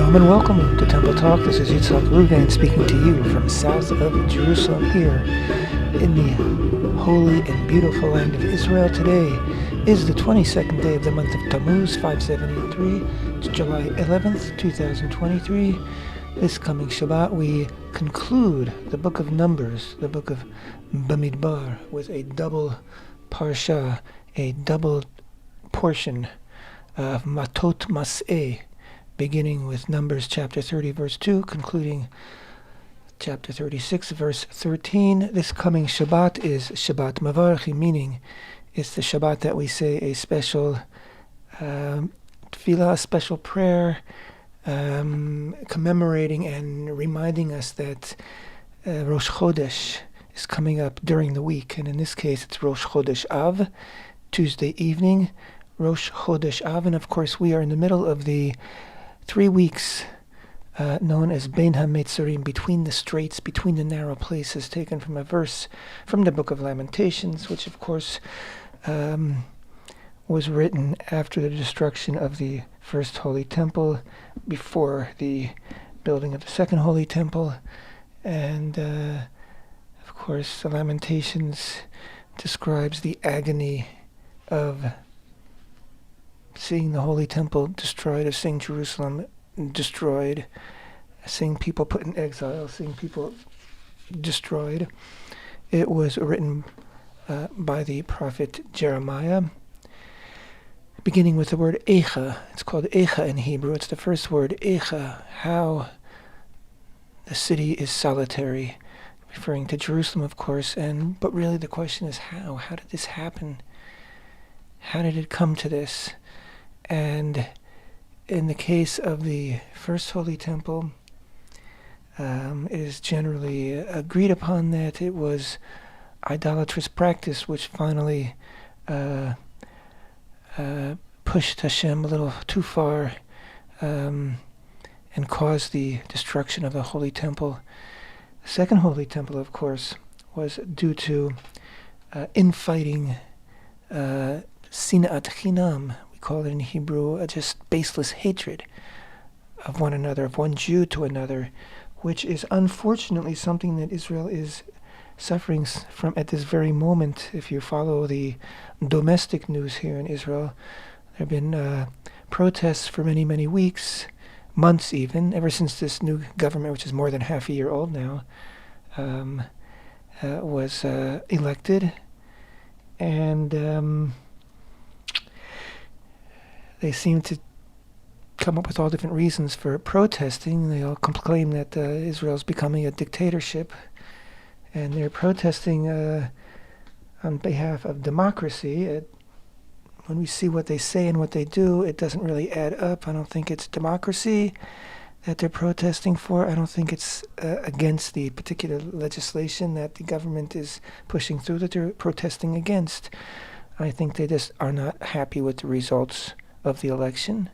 Shalom and welcome to Temple Talk. This is Yitzhak Ruvain speaking to you from south of Jerusalem here in the holy and beautiful land of Israel. Today is the 22nd day of the month of Tammuz, 5783. It's July 11th, 2023. This coming Shabbat we conclude the book of Numbers, the book of Bamidbar, with a double parsha, a double portion of Matot-Masei, beginning with Numbers chapter 30, verse 2, concluding chapter 36, verse 13. This coming Shabbat is Shabbat Mavarchi, meaning it's the Shabbat that we say a special tefillah, a special prayer, commemorating and reminding us that Rosh Chodesh is coming up during the week. And in this case, it's Rosh Chodesh Av, Tuesday evening, Rosh Chodesh Av. And of course, we are in the middle of the 3 weeks known as Bein, HaMeitzarim, between the straits, between the narrow places, taken from a verse from the book of Lamentations, which of course was written after the destruction of the first holy temple, before the building of the second holy temple. And of course, the Lamentations describes the agony of seeing the holy temple destroyed, of seeing Jerusalem destroyed, seeing people put in exile, seeing people destroyed. It was written by the prophet Jeremiah, beginning with the word Echa. It's called Echa in Hebrew. It's the first word, Echa, how the city is solitary, referring to Jerusalem, of course. But really the question is how? How did this happen? How did it come to this? And in the case of the first holy temple, it is generally agreed upon that it was idolatrous practice which finally pushed Hashem a little too far and caused the destruction of the holy temple. The second holy temple, of course, was due to infighting, sinat chinam. We call it in Hebrew just baseless hatred of one another, of one Jew to another, which is unfortunately something that Israel is suffering from at this very moment. If you follow the domestic news here in Israel, there have been protests for many, many weeks, months even, ever since this new government, which is more than half a year old now, was elected. And they seem to come up with all different reasons for protesting. They all claim that Israel is becoming a dictatorship, and they're protesting on behalf of democracy. When we see what they say and what they do, it doesn't really add up. I don't think it's democracy that they're protesting for. I don't think it's against the particular legislation that the government is pushing through that they're protesting against. I think they just are not happy with the results of the election,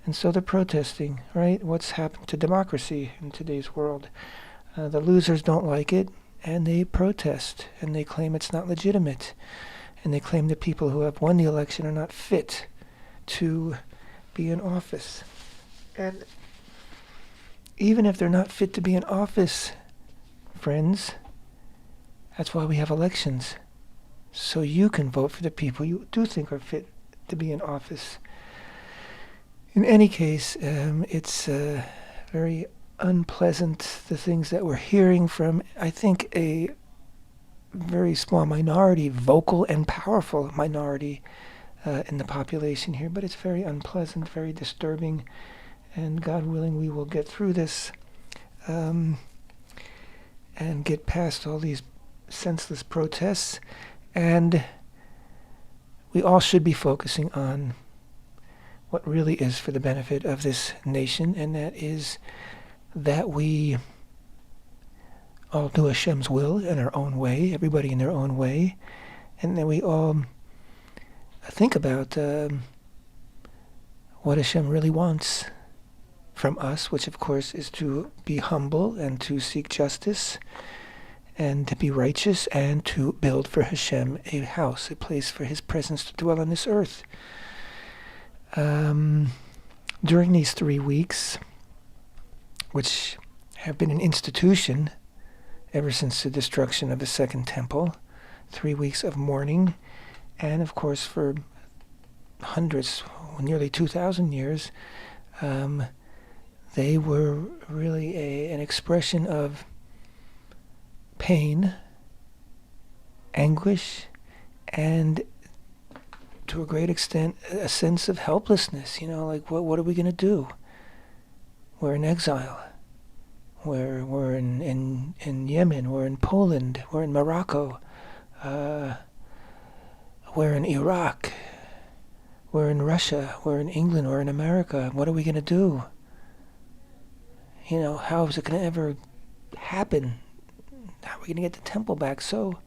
and so they're protesting, right? What's happened to democracy in today's world? The losers don't like it, and they protest, and they claim it's not legitimate, and they claim the people who have won the election are not fit to be in office. And even if they're not fit to be in office, friends, that's why we have elections, so you can vote for the people you do think are fit to be in office. In any case, it's very unpleasant, the things that we're hearing from, I think, a very small minority, vocal and powerful minority in the population here. But it's very unpleasant, very disturbing, and God willing, we will get through this and get past all these senseless protests. And we all should be focusing on what really is for the benefit of this nation, and that is that we all do Hashem's will in our own way, everybody in their own way, and that we all think about what Hashem really wants from us, which of course is to be humble and to seek justice and to be righteous and to build for Hashem a house, a place for His presence to dwell on this earth. During these 3 weeks, which have been an institution ever since the destruction of the Second Temple, 3 weeks of mourning, and of course for hundreds, nearly 2,000 years, they were really an expression of pain, anguish, and to a great extent a sense of helplessness. Like what are we going to do? We're in exile. We're in Yemen, we're in Poland, we're in Morocco, we're in Iraq, we're in Russia, we're in England, we're in America. What are we going to do? How is it going to ever happen? How are we going to get the temple back? So,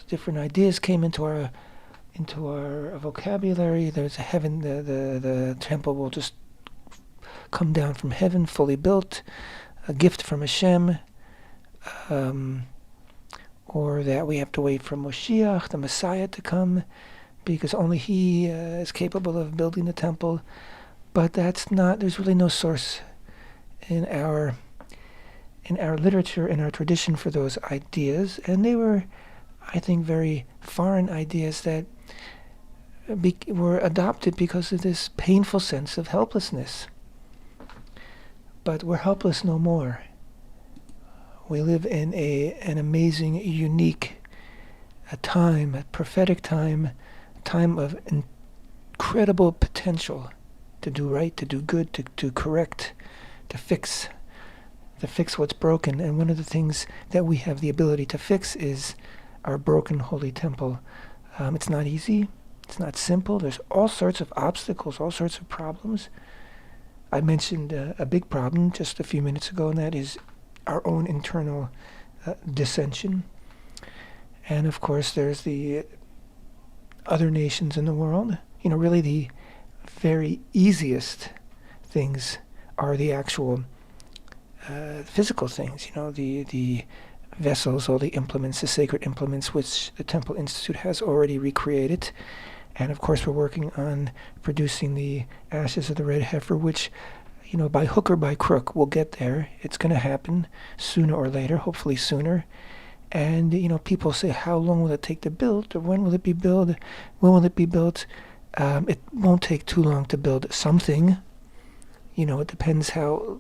different ideas came into our vocabulary. There's a heaven, the temple will just come down from heaven, fully built, a gift from Hashem, or that we have to wait for Moshiach, the Messiah, to come, because only he is capable of building the temple. But there's really no source in our literature, in our tradition, for those ideas, and they were, I think, very foreign ideas that were adopted because of this painful sense of helplessness. But we're helpless no more. We live in an amazing, unique time, a prophetic time of incredible potential to do right, to do good, to correct, to fix what's broken. And one of the things that we have the ability to fix is our broken holy temple. It's not easy. It's not simple. There's all sorts of obstacles, all sorts of problems. I mentioned a big problem just a few minutes ago, and that is our own internal dissension. And of course, there's the other nations in the world. Really the very easiest things are the actual physical things. The vessels, all the implements, the sacred implements, which the Temple Institute has already recreated. And of course, we're working on producing the ashes of the red heifer, which, by hook or by crook, we'll get there. It's going to happen sooner or later, hopefully sooner. And, people say, how long will it take to build? Or when will it be built? When will it be built? It won't take too long to build something. It depends how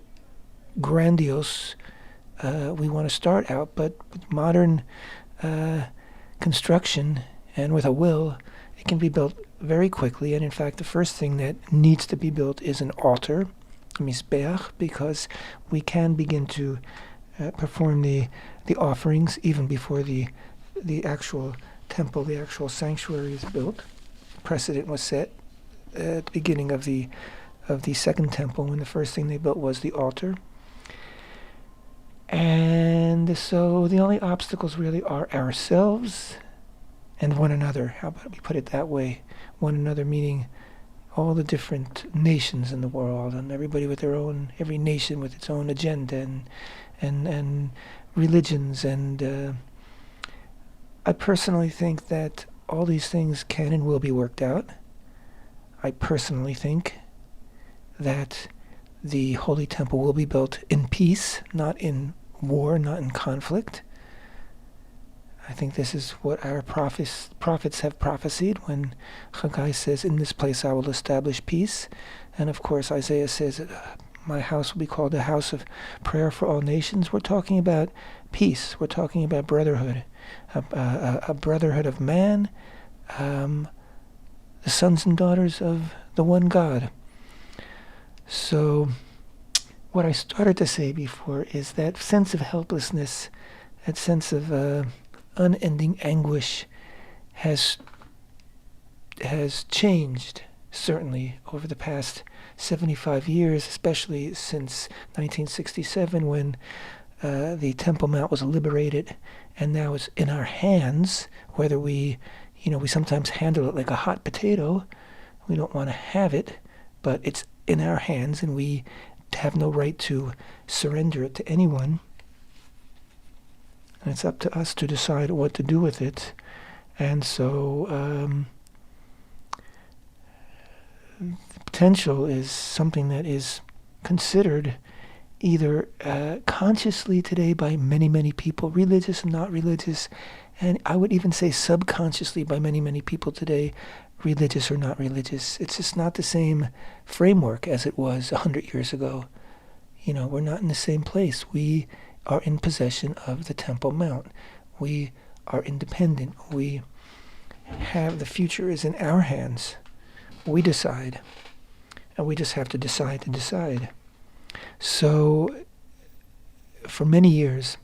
grandiose we want to start out. But with modern construction and with a will, it can be built very quickly. And in fact, the first thing that needs to be built is an altar, a mizbeach, because we can begin to perform the offerings even before the actual temple, the actual sanctuary is built. Precedent was set at the beginning of the Second Temple, when the first thing they built was the altar. And so the only obstacles really are ourselves and one another. How about we put it that way? One another meaning all the different nations in the world, and everybody with their own, every nation with its own agenda and religions. And I personally think that all these things can and will be worked out. I personally think that the Holy Temple will be built in peace, not in war, not in conflict. I think this is what our prophets have prophesied when Haggai says, in this place I will establish peace. And of course Isaiah says, my house will be called a house of prayer for all nations. We're talking about peace. We're talking about brotherhood, a brotherhood of man, the sons and daughters of the one God. So what I started to say before is that sense of helplessness, that sense of unending anguish has changed, certainly, over the past 75 years, especially since 1967, when the Temple Mount was liberated, and now it's in our hands, whether we sometimes handle it like a hot potato. We don't want to have it, but it's in our hands, and we have no right to surrender it to anyone. And it's up to us to decide what to do with it. And so the potential is something that is considered either consciously today by many, many people, religious and not religious, and I would even say subconsciously by many, many people today, religious or not religious. It's just not the same framework as it was 100 years ago. We're not in the same place. We are in possession of the Temple Mount. We are independent. We have, the future is in our hands. We decide. And we just have to decide to decide. So, for many years,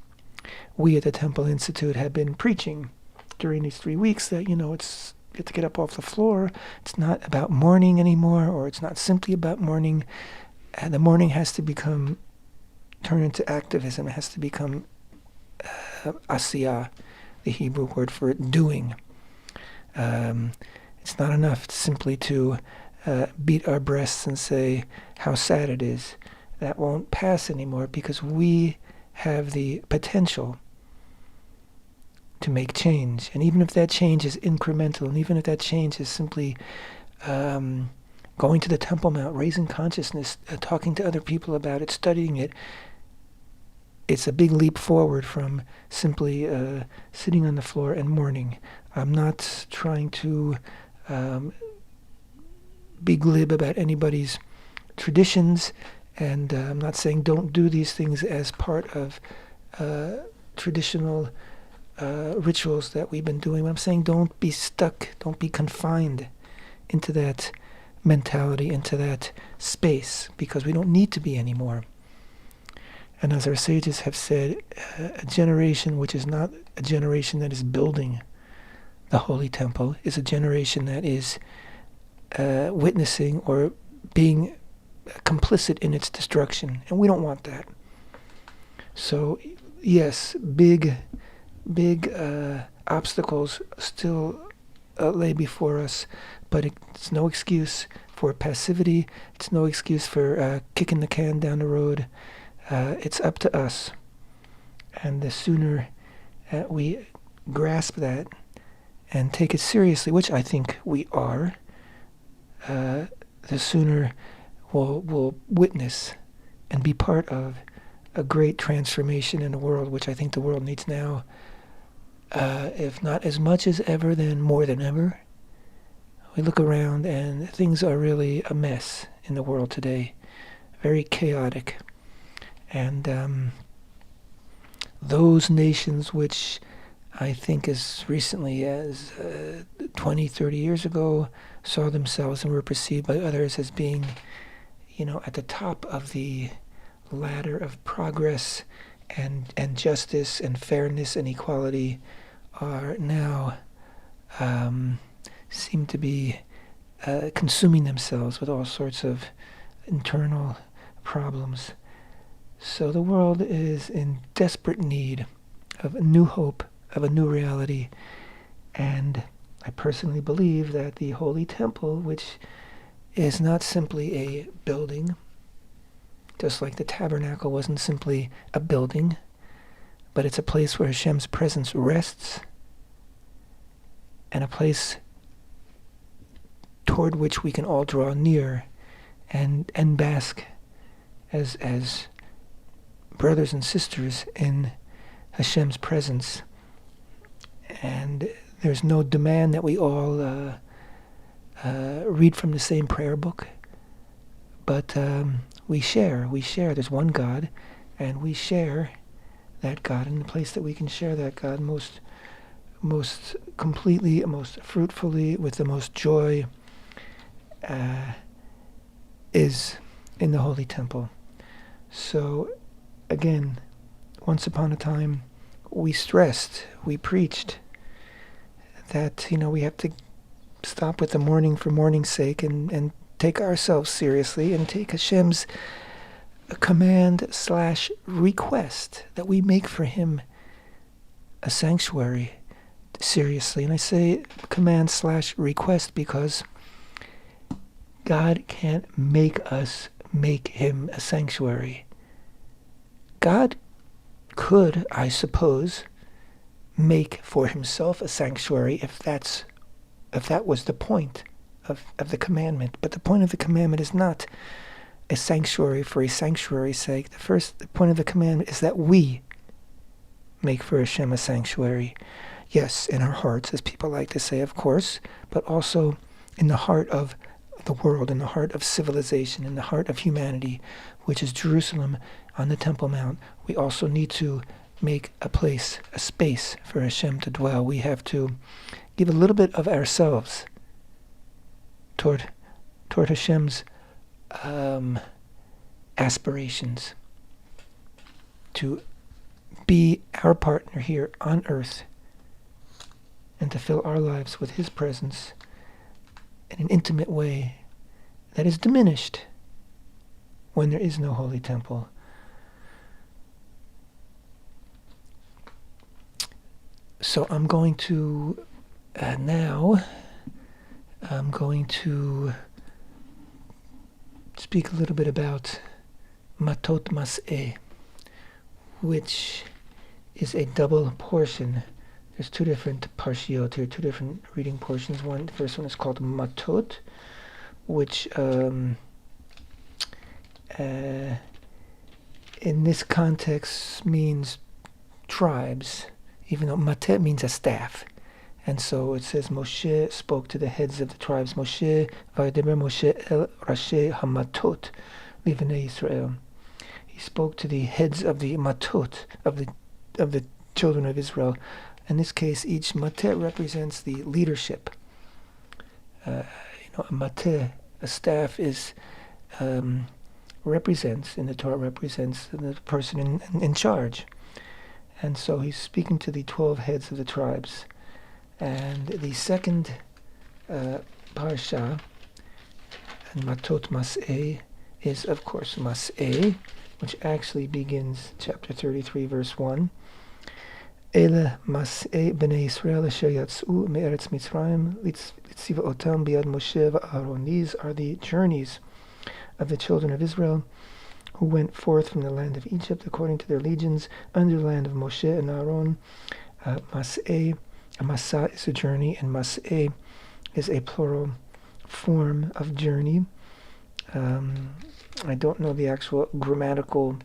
we at the Temple Institute have been preaching during these 3 weeks that, you have to get up off the floor. It's not about mourning anymore, or it's not simply about mourning. And the mourning has to turn into activism. It has to become asiyah, the Hebrew word for doing. It's not enough simply to beat our breasts and say how sad it is. That won't pass anymore, because we have the potential to make change. And even if that change is incremental, and even if that change is simply going to the Temple Mount, raising consciousness, talking to other people about it, studying it, it's a big leap forward from simply sitting on the floor and mourning. I'm not trying to be glib about anybody's traditions, and I'm not saying don't do these things as part of traditional rituals that we've been doing. I'm saying don't be stuck, don't be confined into that mentality, into that space, because we don't need to be anymore. And as our sages have said, a generation which is not a generation that is building the Holy Temple is a generation that is witnessing or being complicit in its destruction. And we don't want that. So, yes, big obstacles still lay before us, but it's no excuse for passivity. It's no excuse for kicking the can down the road. It's up to us. And the sooner we grasp that and take it seriously, which I think we are, the sooner we'll witness and be part of a great transformation in the world, which I think the world needs now, if not as much as ever, then more than ever. We look around and things are really a mess in the world today, very chaotic. And those nations which I think as recently as 20, 30 years ago saw themselves and were perceived by others as being, at the top of the ladder of progress and justice and fairness and equality, are now seem to be consuming themselves with all sorts of internal problems. So the world is in desperate need of a new hope, of a new reality. And I personally believe that the Holy Temple, which is not simply a building, just like the tabernacle wasn't simply a building, but it's a place where Hashem's presence rests, and a place toward which we can all draw near and bask as brothers and sisters in Hashem's presence. And there's no demand that we all read from the same prayer book, but we share. There's one God, and we share that God. And the place that we can share that God most completely, most fruitfully, with the most joy, is in the Holy Temple. So, again, once upon a time, we stressed, we preached that, we have to stop with the mourning for mourning's sake and take ourselves seriously and take Hashem's command/request that we make for Him a sanctuary seriously. And I say command/request because God can't make us make Him a sanctuary. God could, I suppose, make for Himself a sanctuary if that was the point of the commandment. But the point of the commandment is not a sanctuary for a sanctuary's sake. The first point of the commandment is that we make for Hashem a sanctuary. Yes, in our hearts, as people like to say, of course, but also in the heart of the world, in the heart of civilization, in the heart of humanity, which is Jerusalem on the Temple Mount. We also need to make a place, a space for Hashem to dwell. We have to give a little bit of ourselves toward Hashem's aspirations, to be our partner here on earth, and to fill our lives with His presence in an intimate way that is diminished when there is no holy temple. So I'm going to speak a little bit about Matot-Masei, which is a double portion. There's two different parshiot here, two different reading portions. The first one is called Matot, which in this context means tribes, even though Matet means a staff. And so it says Moshe spoke to the heads of the tribes. Vayedaber Moshe el Rashi HaMatot Livnei Yisrael. He spoke to the heads of the Matot, of the children of Israel. In this case, each Matet represents the leadership. A Mateh, a staff, represents in the Torah the person in charge. And so he's speaking to the 12 heads of the tribes. And the second parsha, Matot-Masei, is of course Masei, which actually begins chapter 33, verse 1. Ele Masei b'nei Yisrael asher yatz'u me'eretz Mitzrayim litziva'otam biyad Moshe v'Aaron. These are the journeys of the children of Israel who went forth from the land of Egypt according to their legions under the land of Moshe and Aaron. Masei, a masa is a journey, and Masei is a plural form of journey. I don't know the actual grammatical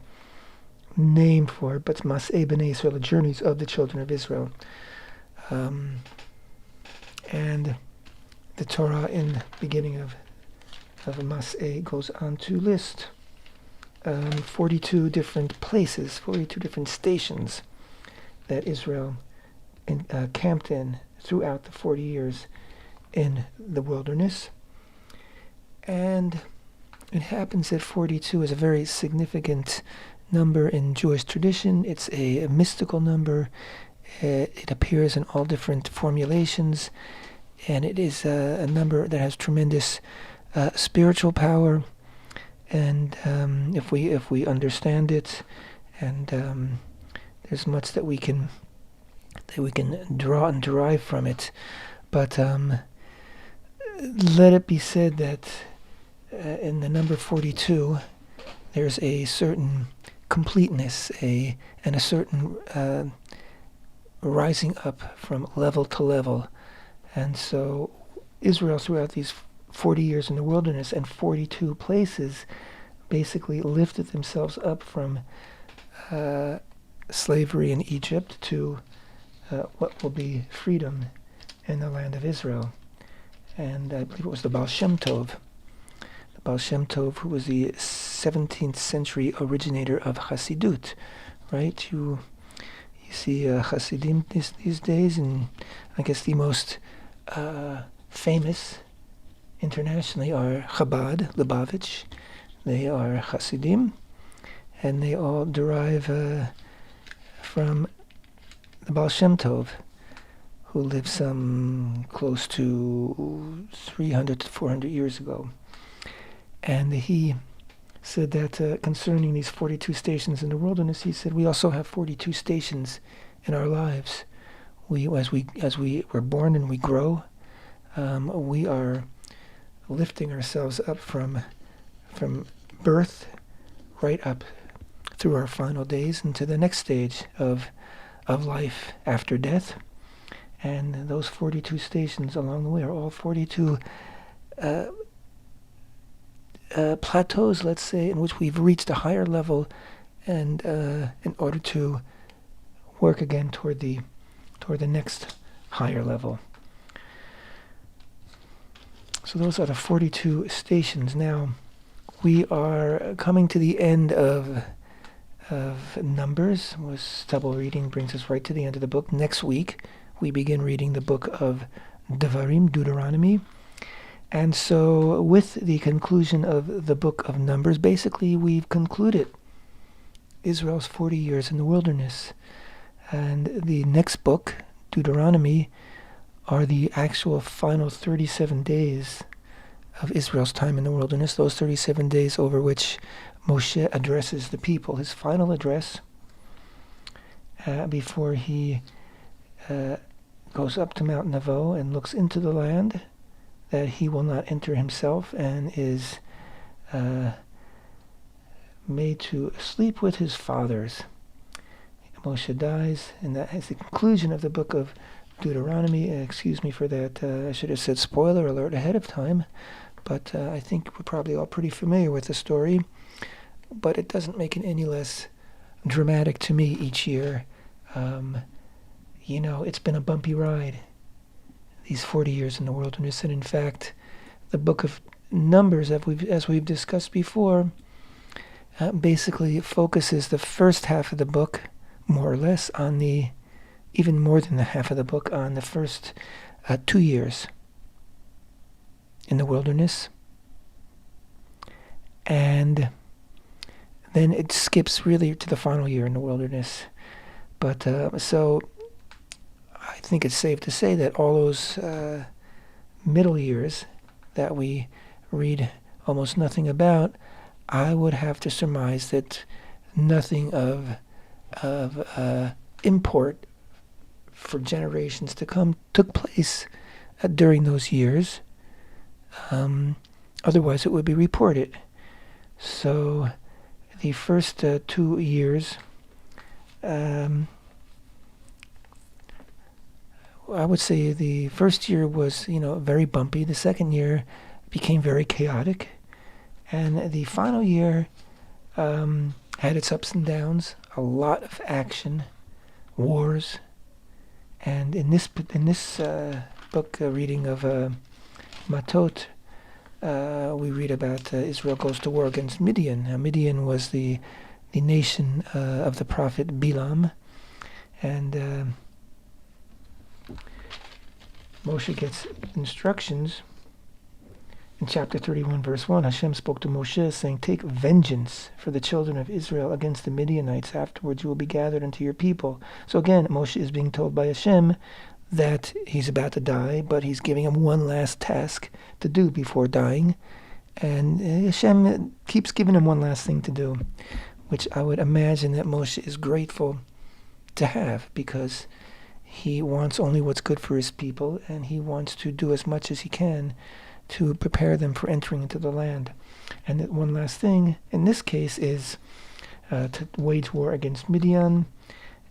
name for it, but Masei b'nei Yisrael, the journeys of the children of Israel. And the Torah in the beginning of Masei goes on to list 42 different places, 42 different stations that Israel camped in throughout the 40 years in the wilderness. And it happens that 42 is a very significant number in Jewish tradition. It's a mystical number. It appears in all different formulations, and it is a number that has tremendous spiritual power. And if we understand it, and there's much that we can draw and derive from it, but let it be said that in the number 42, there's a certain completeness, and a certain rising up from level to level. And so Israel, throughout these 40 years in the wilderness and 42 places, basically lifted themselves up from slavery in Egypt to what will be freedom in the land of Israel. And I believe it was the Baal Shem Tov. The Baal Shem Tov, who was the 17th century originator of Hasidut, right? You see Hasidim these days, and I guess the most famous internationally are Chabad, Lubavitch. They are Hasidim, and they all derive from the Baal Shem Tov, who lived some close to 300 to 400 years ago. And he said that concerning these 42 stations in the wilderness, he said, we also have 42 stations in our lives. As we were born and we grow, we are lifting ourselves up from birth right up through our final days into the next stage of life after death. And those 42 stations along the way are all 42 plateaus, let's say, in which we've reached a higher level, and in order to work again toward the next higher level. So those are the 42 stations. Now, we are coming to the end of Numbers. Double reading brings us right to the end of the book. Next week, we begin reading the book of Devarim, Deuteronomy. And so, with the conclusion of the book of Numbers, basically we've concluded Israel's 40 years in the wilderness. And the next book, Deuteronomy, are the actual final 37 days of Israel's time in the wilderness, those 37 days over which Moshe addresses the people, his final address, before he goes up to Mount Nebo and looks into the land that he will not enter himself, and is made to sleep with his fathers. Moshe dies, and that is the conclusion of the book of Deuteronomy. Excuse me for that. I should have said spoiler alert ahead of time, but I think we're probably all pretty familiar with the story. But it doesn't make it any less dramatic to me each year. It's been a bumpy ride, these 40 years in the wilderness. And in fact, the book of Numbers, as we've discussed before, basically focuses the first half of the book, more or less, on even more than the half of the book, on the first 2 years in the wilderness. And then it skips really to the final year in the wilderness. But so I think it's safe to say that all those middle years that we read almost nothing about, I would have to surmise that nothing of import for generations to come took place during those years. Otherwise, it would be reported. So the first 2 years, I would say the first year was, very bumpy. The second year became very chaotic. And the final year had its ups and downs, a lot of action, wars. And in this book reading of Matot, we read about Israel goes to war against Midian. Now, Midian was the nation of the prophet Bilam, and Moshe gets instructions. In chapter 31, verse 1, Hashem spoke to Moshe, saying, "Take vengeance for the children of Israel against the Midianites. Afterwards you will be gathered into your people." So again, Moshe is being told by Hashem that he's about to die, but he's giving him one last task to do before dying. And Hashem keeps giving him one last thing to do, which I would imagine that Moshe is grateful to have, because he wants only what's good for his people, and he wants to do as much as he can to prepare them for entering into the land. And that one last thing, in this case, is to wage war against Midian.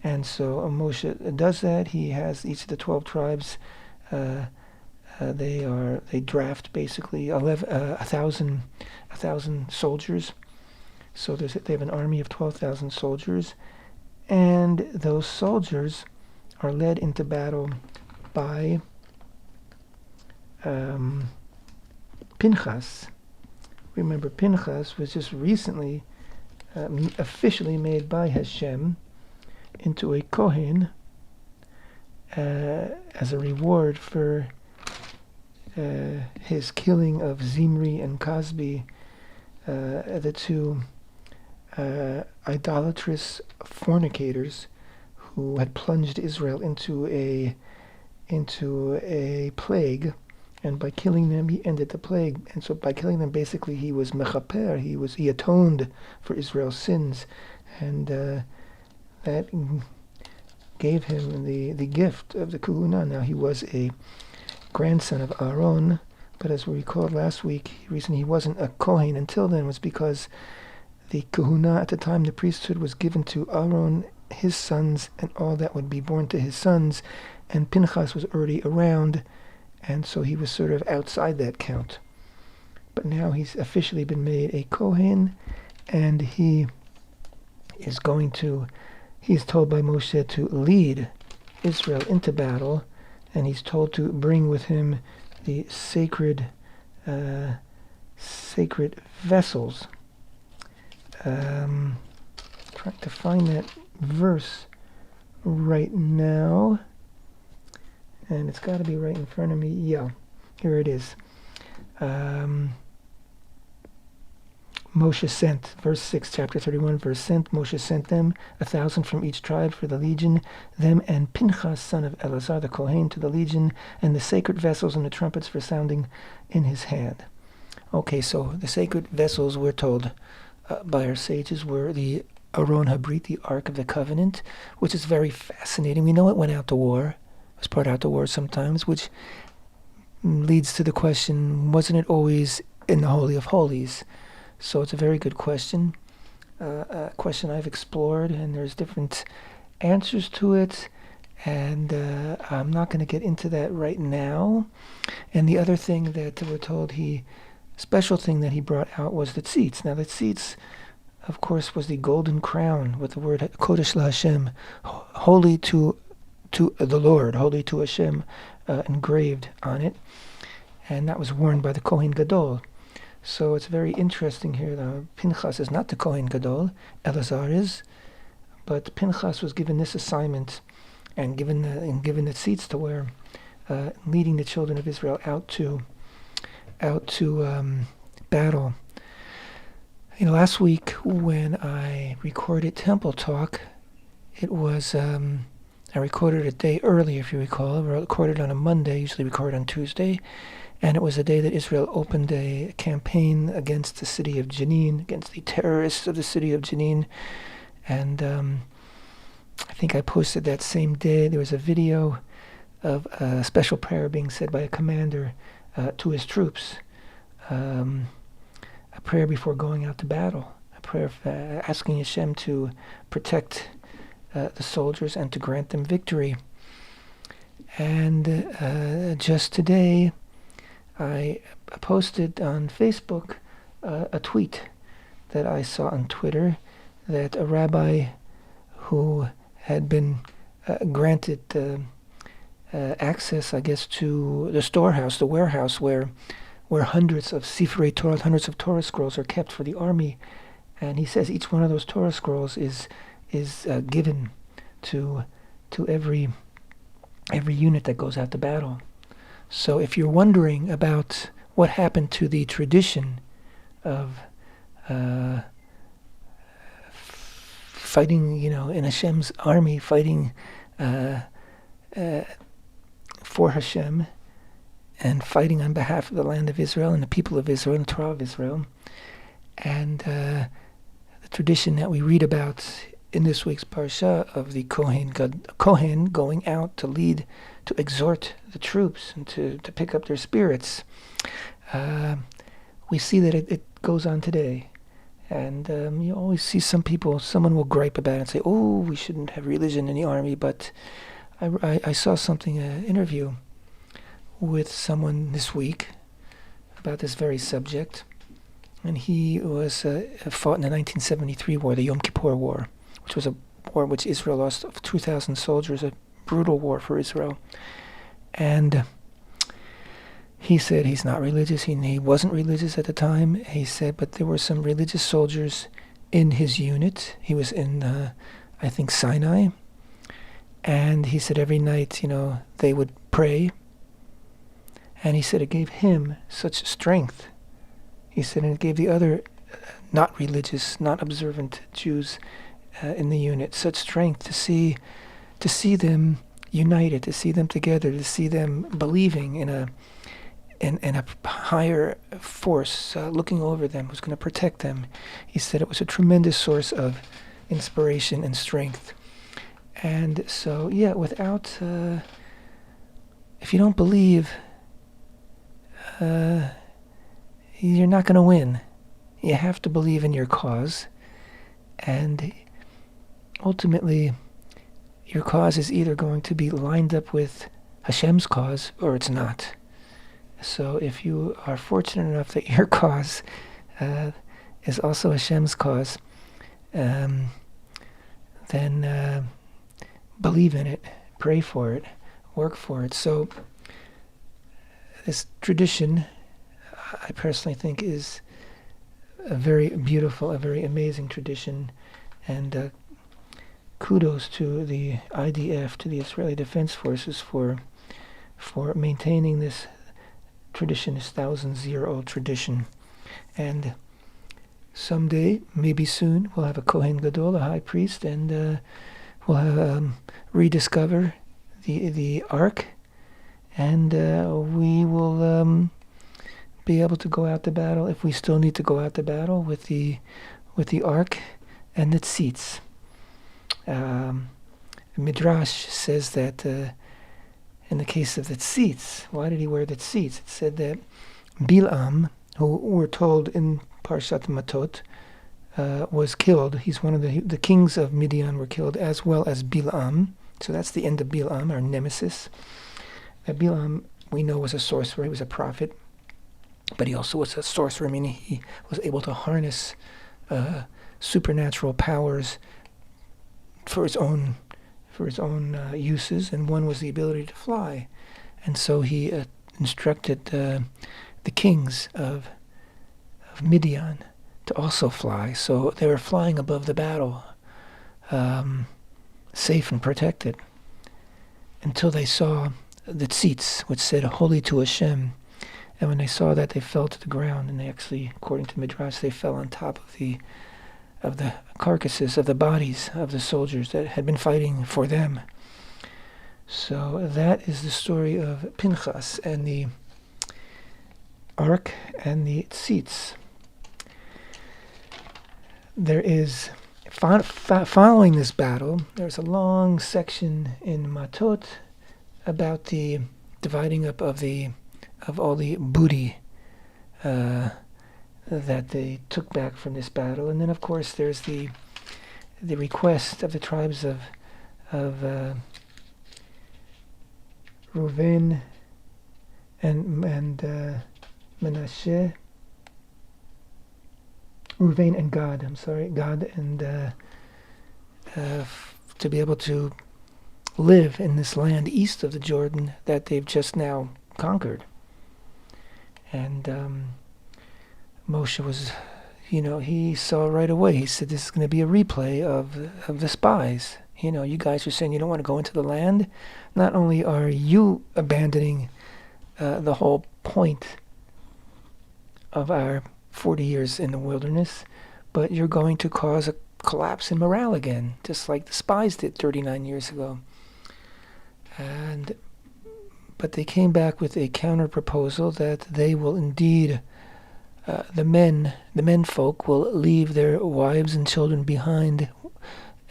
And so Moshe does that. He has each of the 12 tribes. They draft basically 1,000 soldiers. So they have an army of 12,000 soldiers, and those soldiers are led into battle by Pinchas. Remember, Pinchas was just recently officially made by Hashem into a Kohen as a reward for his killing of Zimri and Cosbi, the two idolatrous fornicators who had plunged Israel into a plague. And by killing them, he ended the plague. And so by killing them, basically, he was mechaper. He atoned for Israel's sins. And that gave him the gift of the kahuna. Now, he was a grandson of Aaron, but as we recalled last week, the reason he wasn't a Kohen until then was because the kahuna at the time, the priesthood, was given to Aaron, his sons, and all that would be born to his sons. And Pinchas was already around, and so he was sort of outside that count. but now he's officially been made a Kohen, and he's told by Moshe to lead Israel into battle, and he's told to bring with him the sacred vessels. Trying to find that verse right now, and it's got to be right in front of me. Yeah, here it is. Moshe sent, verse 6, chapter 31, verse sent, Moshe sent them 1,000 from each tribe for the legion, them and Pinchas, son of Eleazar the Kohen, to the legion, and the sacred vessels and the trumpets for sounding in his hand. Okay, so the sacred vessels, we're told by our sages, were the Aron HaBrit, the Ark of the Covenant, which is very fascinating. We know it went out to war, was brought out to war sometimes, which leads to the question, wasn't it always in the Holy of Holies? So it's a very good question, a question I've explored, and there's different answers to it, and I'm not going to get into that right now. And the other thing that we're told special thing that he brought out was the tzitz. Now the tzitz, of course, was the golden crown with the word Kodesh LaHashem, holy to the Lord, holy to Hashem, engraved on it, and that was worn by the Kohen Gadol. So it's very interesting here. Pinchas is not the Kohen Gadol, Eleazar is, but Pinchas was given this assignment and given the tzitz to wear, leading the children of Israel out to battle. Last week when I recorded Temple Talk, it was I recorded a day early, if you recall. I recorded on a Monday, usually record on Tuesday. And it was a day that Israel opened a campaign against the city of Jenin, against the terrorists of the city of Jenin. And I think I posted that same day. There was a video of a special prayer being said by a commander to his troops. A prayer before going out to battle. A prayer asking Hashem to protect the soldiers and to grant them victory. And just today, I posted on Facebook a tweet that I saw on Twitter that a rabbi who had been granted access, I guess, to the storehouse, the warehouse where hundreds of Sifrei Torah, hundreds of Torah scrolls are kept for the army, and he says each one of those Torah scrolls is given to every unit that goes out to battle. So if you're wondering about what happened to the tradition of fighting, in Hashem's army, fighting for Hashem and fighting on behalf of the land of Israel and the people of Israel and the Torah of Israel, and the tradition that we read about in this week's parsha of the Kohen going out to lead, to exhort the troops and to pick up their spirits. We see that it goes on today. And you always see someone will gripe about it and say, oh, we shouldn't have religion in the army. But I saw something, an interview with someone this week about this very subject. And he was fought in the 1973 war, the Yom Kippur War, which was a war in which Israel lost 2,000 soldiers, a brutal war for Israel. And he said he's not religious. He wasn't religious at the time. He said, but there were some religious soldiers in his unit. He was in, I think, Sinai. And he said every night, they would pray. And he said it gave him such strength. He said, and it gave the other not religious, not observant Jews in the unit such strength to see them united, to see them together, to see them believing in a higher force looking over them, who's going to protect them. He said it was a tremendous source of inspiration and strength. And so, without, if you don't believe, you're not going to win. You have to believe in your cause, and ultimately, your cause is either going to be lined up with Hashem's cause or it's not. So if you are fortunate enough that your cause is also Hashem's cause, then believe in it, pray for it, work for it. So this tradition, I personally think, is a very beautiful, a very amazing tradition, and kudos to the IDF, to the Israeli Defense Forces, for maintaining this tradition, this thousands-year-old tradition. And someday, maybe soon, we'll have a Kohen Gadol, a high priest, and we'll have rediscover the Ark, and we will be able to go out to battle, if we still need to go out to battle, with the Ark and the tzitz. Midrash says that in the case of the tzitz, why did he wear the tzitz? It said that Bilam, who we're told in Parshat Matot, was killed. He's one of the kings of Midian were killed, as well as Bilam. So that's the end of Bilam, our nemesis. Bilam, we know, was a sorcerer. He was a prophet, but he also was a sorcerer, meaning he was able to harness supernatural powers for his own uses, and one was the ability to fly. And so he instructed the kings of Midian to also fly. So they were flying above the battle, safe and protected, until they saw the tzitz, which said "Holy to Hashem." And when they saw that, they fell to the ground, and they actually, according to Midrash, they fell on top of the carcasses, of the bodies of the soldiers that had been fighting for them. So that is the story of Pinchas and the Ark and the tzitz. There is, following this battle, there's a long section in Matot about the dividing up of all the booty that they took back from this battle. And then, of course, there's the request of the tribes of Reuven and Menashe, Reuven and Gad, Gad, and to be able to live in this land east of the Jordan that they've just now conquered. And Moshe was, he saw right away. He said, this is going to be a replay of the spies. You guys are saying you don't want to go into the land. Not only are you abandoning the whole point of our 40 years in the wilderness, but you're going to cause a collapse in morale again, just like the spies did 39 years ago. But they came back with a counter proposal that they will indeed, the men folk will leave their wives and children behind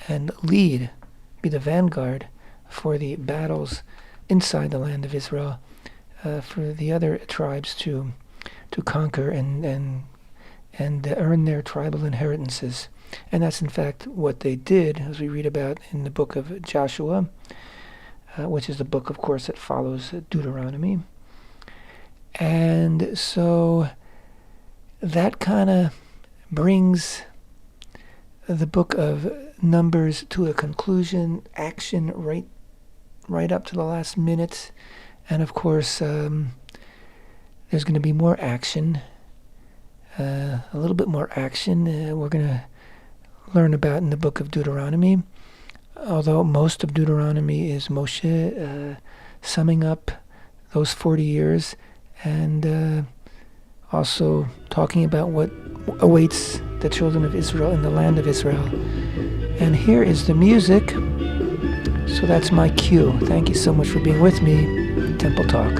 and be the vanguard for the battles inside the land of Israel, for the other tribes to conquer and earn their tribal inheritances. And that's in fact what they did, as we read about in the book of Joshua, which is the book, of course, that follows Deuteronomy. And so that kind of brings the book of Numbers to a conclusion, action right up to the last minute. And of course, there's going to be more action, a little bit more action we're going to learn about in the book of Deuteronomy. Although most of Deuteronomy is Moshe summing up those 40 years and also talking about what awaits the children of Israel in the land of Israel. And here is the music. So that's my cue. Thank you so much for being with me. Temple Talk.